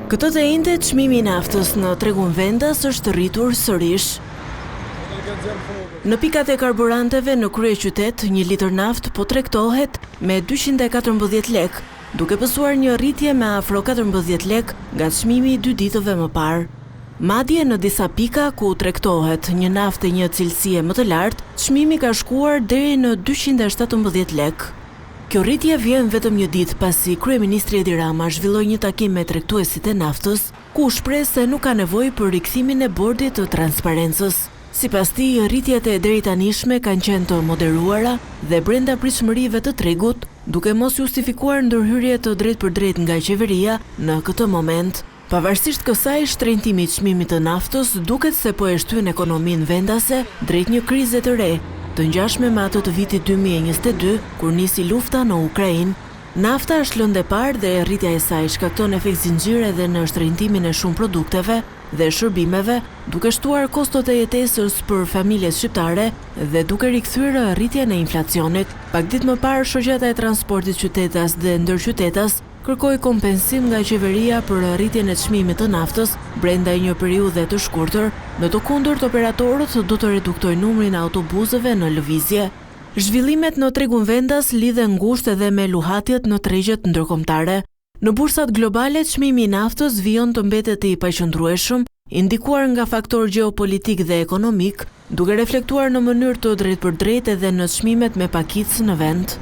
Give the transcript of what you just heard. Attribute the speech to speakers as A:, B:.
A: Këtë të njëjtë çmimi i naftës në tregun vendas është rritur sërish. Në pikat e karburanteve në kryeqytet, 1 litër naftë po tregtohet me 214 lek, duke pësuar një rritje me afro 14 lek nga çmimi i 2 ditëve më parë. Madje në disa pika ku tregtohet një naftë e një cilësie më të lartë, çmimi ka shkuar deri në 217 lek. Kjo rritje vjen vetëm një ditë pasi kryeministri Edi Rama zhvilloi një takim me tregtuesit e naftës, ku shpreh se nuk ka nevojë për rikthimin e bordit të transparencës. Sipas tij, rritjet e deritanishme kanë qenë të moderuara dhe brenda pritshmërive të tregut, duke mos justifikuar ndërhyrje të drejtpërdrejtë nga qeveria në këtë moment. Pavarësisht kësaj, shtrenjtimi i çmimit të naftës duket se po e shtyn ekonominë vendase drejt një krize të re, të ngjashme me atë të vitit 2022, kur nisi lufta në Ukrainë. Nafta është lëndë e parë dhe rritja e saj shkakton efekt zinxhir edhe në shtrenjtimin e shumë produkteve dhe shërbimeve, duke shtuar kostot e jetesës për familjet shqiptare dhe duke rikthyer rritjen e inflacionit. Pak ditë më parë, shoqata e transportit qytetas dhe ndërqytetas kërkoi kompensim nga qeveria për rritjen e çmimit të naftës brenda një periudhe të shkurtër. Në të kundërt, operatorët do të reduktojnë numrin e autobusëve në lëvizje. Zhvillimet në tregun vendas lidhen ngushtë edhe me luhatjet në tregjet ndërkombëtare. Në bursat globale, çmimi i naftës vijon të mbetet i paqëndrueshëm, indikuar nga faktor gjeopolitik dhe ekonomik, duke reflektuar në mënyrë të drejtpërdrejtë edhe në çmimet me pakicë në vend.